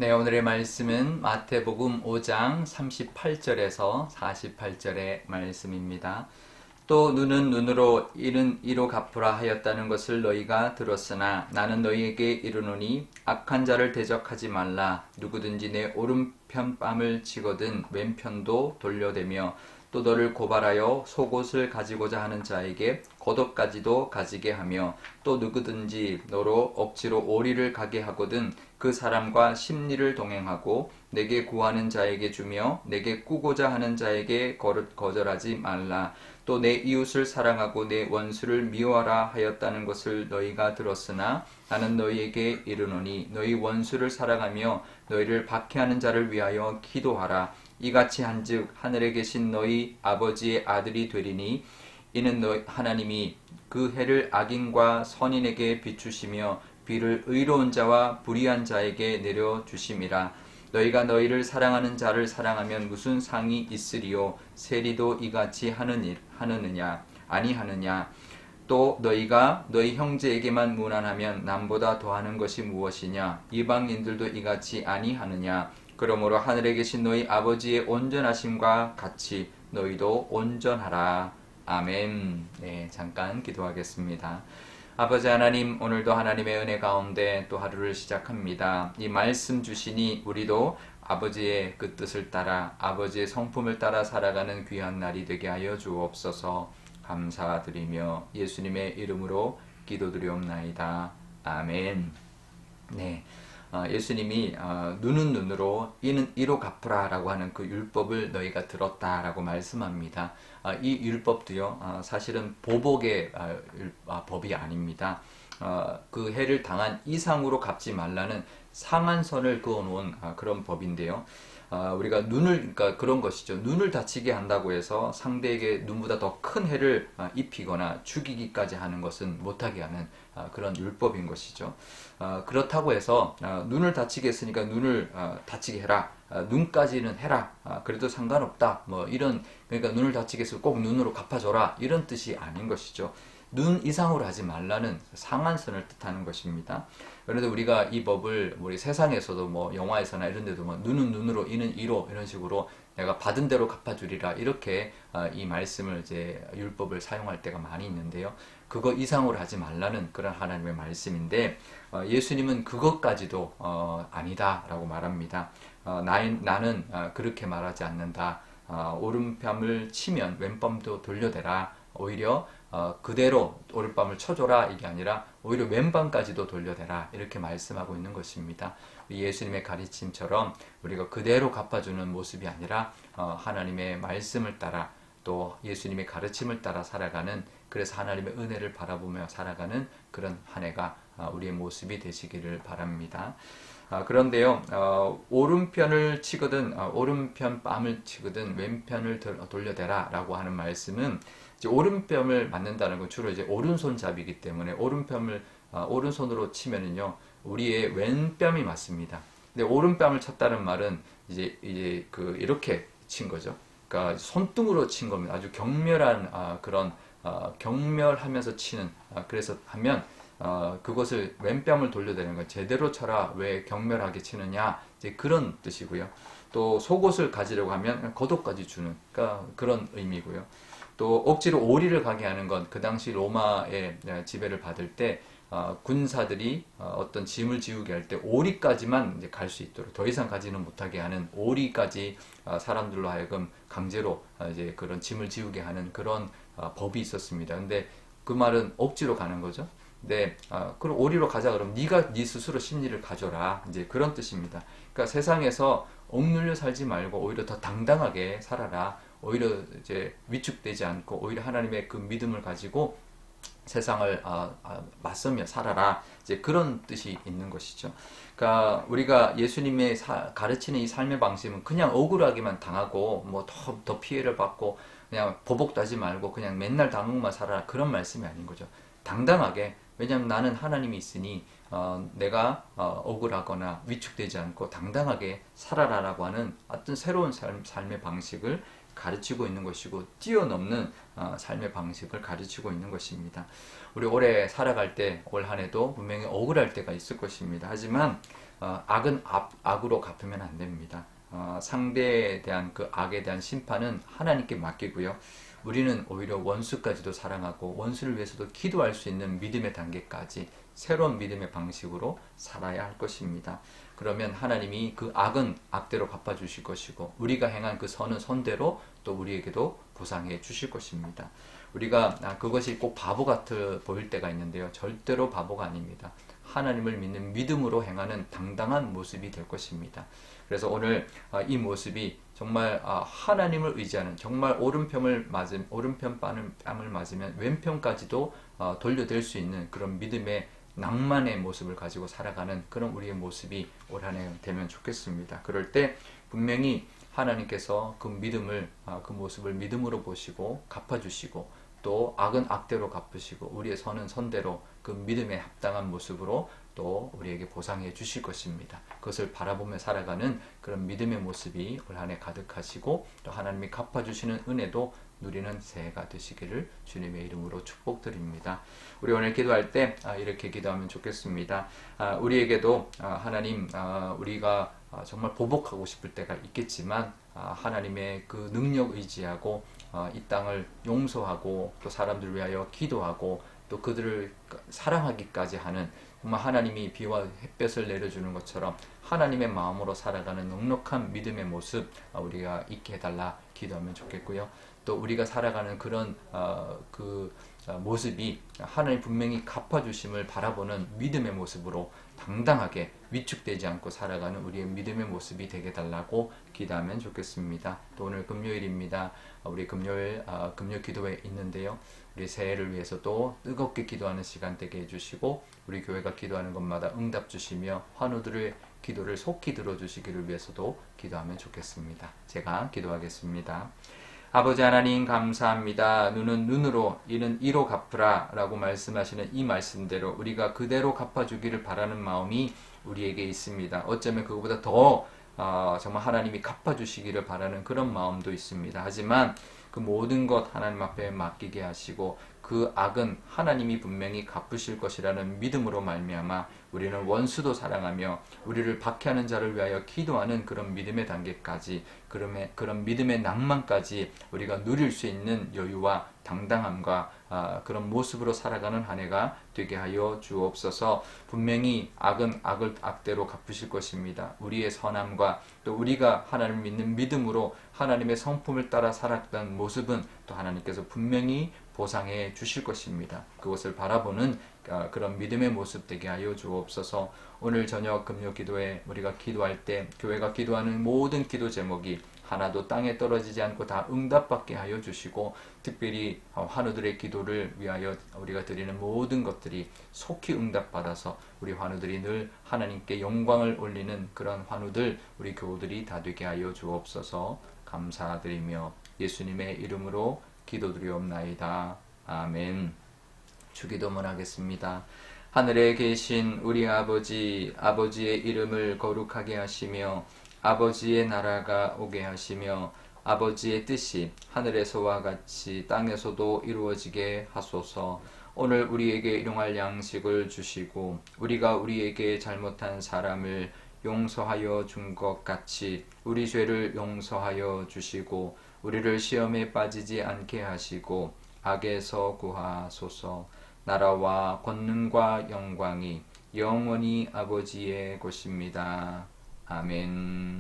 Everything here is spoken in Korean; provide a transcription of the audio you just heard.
네, 오늘의 말씀은 마태복음 5장 38절에서 48절의 말씀입니다. 또 눈은 눈으로 이는 이로 갚으라 하였다는 것을 너희가 들었으나 나는 너희에게 이르노니 악한 자를 대적하지 말라. 누구든지 내 오른편 뺨을 치거든 왼편도 돌려대며 또 너를 고발하여 속옷을 가지고자 하는 자에게 겉옷까지도 가지게 하며 또 누구든지 너로 억지로 오리를 가게 하거든 그 사람과 심리를 동행하고 내게 구하는 자에게 주며 내게 꾸고자 하는 자에게 거절하지 말라. 또 내 이웃을 사랑하고 내 원수를 미워하라 하였다는 것을 너희가 들었으나 나는 너희에게 이르노니 너희 원수를 사랑하며 너희를 박해하는 자를 위하여 기도하라. 이같이 한즉 하늘에 계신 너희 아버지의 아들이 되리니 이는 하나님이 그 해를 악인과 선인에게 비추시며 비를 의로운 자와 불의한 자에게 내려 주심이라. 너희가 너희를 사랑하는 자를 사랑하면 무슨 상이 있으리요? 세리도 이같이 하느냐 아니하느냐? 또 너희가 너희 형제에게만 무난하면 남보다 더하는 것이 무엇이냐? 이방인들도 이같이 아니하느냐? 그러므로 하늘에 계신 너희 아버지의 온전하심과 같이 너희도 온전하라. 아멘. 네, 잠깐 기도하겠습니다. 아버지 하나님, 오늘도 하나님의 은혜 가운데 또 하루를 시작합니다. 이 말씀 주시니 우리도 아버지의 그 뜻을 따라 아버지의 성품을 따라 살아가는 귀한 날이 되게 하여 주옵소서. 감사드리며 예수님의 이름으로 기도드리옵나이다. 아멘. 네. 예수님이 눈은 눈으로 이는 이로 갚으라 라고 하는 그 율법을 너희가 들었다 라고 말씀합니다. 이 율법도요 사실은 보복의 법이 아닙니다. 그 해를 당한 이상으로 갚지 말라는 상한선을 그어놓은 그런 법인데요. 우리가 그러니까 그런 것이죠. 눈을 다치게 한다고 해서 상대에게 눈보다 더 큰 해를 입히거나 죽이기까지 하는 것은 못하게 하는 그런 율법인 것이죠. 그렇다고 해서 눈을 다치게 했으니까 눈을 다치게 해라. 눈까지는 해라. 그래도 상관없다. 뭐 이런, 그러니까 눈을 다치게 해서 꼭 눈으로 갚아줘라. 이런 뜻이 아닌 것이죠. 눈 이상으로 하지 말라는 상한선을 뜻하는 것입니다. 그런데 우리가 이 법을 우리 세상에서도 뭐 영화에서나 이런 데도 뭐 눈은 눈으로 이는 이로 이런 식으로 내가 받은 대로 갚아주리라 이렇게 이 말씀을 이제 율법을 사용할 때가 많이 있는데요. 그거 이상으로 하지 말라는 그런 하나님의 말씀인데 예수님은 그것까지도 아니다라고 말합니다. 나는 그렇게 말하지 않는다. 오른뺨을 치면 왼뺨도 돌려대라. 오히려 그대로 오른밤을 쳐줘라 이게 아니라 오히려 왼밤까지도 돌려대라 이렇게 말씀하고 있는 것입니다. 예수님의 가르침처럼 우리가 그대로 갚아주는 모습이 아니라 하나님의 말씀을 따라 또 예수님의 가르침을 따라 살아가는, 그래서 하나님의 은혜를 바라보며 살아가는 그런 한 해가 우리의 모습이 되시기를 바랍니다. 그런데요, 오른편을 치거든 오른편 뺨을 치거든 왼편을 돌려대라 라고 하는 말씀은 이제 오른뺨을 맞는다는 건 주로 이제 오른손잡이기 때문에 오른손으로 치면은요 우리의 왼뺨이 맞습니다. 근데 오른뺨을 쳤다는 말은 이제 이렇게 친 거죠. 그러니까 손등으로 친 겁니다. 아주 격렬한 그런 경멸하면서 치는 그래서 하면 그것을 왼뺨을 돌려대는 건 제대로 쳐라 왜 경멸하게 치느냐 이제 그런 뜻이고요. 또 속옷을 가지려고 하면 겉옷까지 주는 그러니까 그런 의미고요. 또 억지로 오리를 가게 하는 건 그 당시 로마의 지배를 받을 때 군사들이 어떤 짐을 지우게 할 때 오리까지만 이제 갈 수 있도록 더 이상 가지는 못하게 하는 오리까지 사람들로 하여금 강제로 이제 그런 짐을 지우게 하는 그런 법이 있었습니다. 근데 그 말은 억지로 가는 거죠. 근데 그럼 오리로 가자 그러면 네 스스로 심리를 가져라 이제 그런 뜻입니다. 그러니까 세상에서 억눌려 살지 말고 오히려 더 당당하게 살아라. 오히려 이제 위축되지 않고 오히려 하나님의 그 믿음을 가지고 세상을 맞서며 살아라. 이제 그런 뜻이 있는 것이죠. 그러니까 우리가 예수님의 가르치는 이 삶의 방식은 그냥 억울하게만 당하고 뭐 더 피해를 받고 그냥 보복도 하지 말고 그냥 맨날 당하고만 살아라 그런 말씀이 아닌 거죠. 당당하게, 왜냐하면 나는 하나님이 있으니 내가 억울하거나 위축되지 않고 당당하게 살아라라고 하는 어떤 새로운 삶의 방식을 가르치고 있는 것이고 뛰어넘는 삶의 방식을 가르치고 있는 것입니다. 우리 올해 살아갈 때 올 한 해도 분명히 억울할 때가 있을 것입니다. 하지만 악은 악으로 갚으면 안 됩니다. 상대에 대한 그 악에 대한 심판은 하나님께 맡기고요. 우리는 오히려 원수까지도 사랑하고 원수를 위해서도 기도할 수 있는 믿음의 단계까지 새로운 믿음의 방식으로 살아야 할 것입니다. 그러면 하나님이 그 악은 악대로 갚아주실 것이고 우리가 행한 그 선은 선대로 또 우리에게도 보상해 주실 것입니다. 우리가 그것이 꼭 바보 같아 보일 때가 있는데요. 절대로 바보가 아닙니다. 하나님을 믿는 믿음으로 행하는 당당한 모습이 될 것입니다. 그래서 오늘 이 모습이 정말 하나님을 의지하는 정말 오른편을 맞으면 오른편 뺨을 맞으면 왼편까지도 돌려댈 수 있는 그런 믿음의 낭만의 모습을 가지고 살아가는 그런 우리의 모습이 올 한 해 되면 좋겠습니다. 그럴 때 분명히 하나님께서 그 믿음을 그 모습을 믿음으로 보시고 갚아주시고 또 악은 악대로 갚으시고 우리의 선은 선대로 그 믿음에 합당한 모습으로 또 우리에게 보상해 주실 것입니다. 그것을 바라보며 살아가는 그런 믿음의 모습이 올 한 해 가득하시고 또 하나님이 갚아주시는 은혜도 누리는 새해가 되시기를 주님의 이름으로 축복드립니다. 우리 오늘 기도할 때 이렇게 기도하면 좋겠습니다. 우리에게도 하나님 우리가 정말 보복하고 싶을 때가 있겠지만 하나님의 그 능력 의지하고 이 땅을 용서하고 또 사람들을 위하여 기도하고 또 그들을 사랑하기까지 하는 정말 하나님이 비와 햇볕을 내려주는 것처럼 하나님의 마음으로 살아가는 넉넉한 믿음의 모습 우리가 있게 해달라 기도하면 좋겠고요. 또 우리가 살아가는 그런 그 모습이 하나님 분명히 갚아주심을 바라보는 믿음의 모습으로 당당하게 위축되지 않고 살아가는 우리의 믿음의 모습이 되게 달라고 기도하면 좋겠습니다. 또 오늘 금요일입니다. 우리 금요일 금요 기도회 있는데요. 우리 새해를 위해서도 뜨겁게 기도하는 시간 되게 해주시고 우리 교회가 기도하는 것마다 응답 주시며 환우들의 기도를 속히 들어주시기를 위해서도 기도하면 좋겠습니다. 제가 기도하겠습니다. 아버지 하나님 감사합니다. 눈은 눈으로 이는 이로 갚으라 라고 말씀하시는 이 말씀대로 우리가 그대로 갚아주기를 바라는 마음이 우리에게 있습니다. 어쩌면 그거보다 더 정말 하나님이 갚아주시기를 바라는 그런 마음도 있습니다. 하지만 그 모든 것 하나님 앞에 맡기게 하시고 그 악은 하나님이 분명히 갚으실 것이라는 믿음으로 말미암아 우리는 원수도 사랑하며 우리를 박해하는 자를 위하여 기도하는 그런 믿음의 단계까지 그런 믿음의 낭만까지 우리가 누릴 수 있는 여유와 당당함과 그런 모습으로 살아가는 한 해가 되게 하여 주옵소서. 분명히 악은 악을 악대로 갚으실 것입니다. 우리의 선함과 또 우리가 하나님을 믿는 믿음으로 하나님의 성품을 따라 살았던 모습은 또 하나님께서 분명히 보상해 주실 것입니다. 그것을 바라보는 그런 믿음의 모습 되게 하여 주옵소서. 오늘 저녁 금요 기도에 우리가 기도할 때 교회가 기도하는 모든 기도 제목이 하나도 땅에 떨어지지 않고 다 응답받게 하여 주시고 특별히 환우들의 기도를 위하여 우리가 드리는 모든 것들이 속히 응답받아서 우리 환우들이 늘 하나님께 영광을 올리는 그런 환우들 우리 교우들이 다 되게 하여 주옵소서. 감사드리며 예수님의 이름으로 기도드리옵나이다. 아멘. 주기도문 하겠습니다. 하늘에 계신 우리 아버지, 아버지의 이름을 거룩하게 하시며 아버지의 나라가 오게 하시며 아버지의 뜻이 하늘에서와 같이 땅에서도 이루어지게 하소서. 오늘 우리에게 일용할 양식을 주시고 우리가 우리에게 잘못한 사람을 용서하여 준 것 같이 우리 죄를 용서하여 주시고 우리를 시험에 빠지지 않게 하시고 악에서 구하소서. 나라와 권능과 영광이 영원히 아버지의 것입니다. 아멘.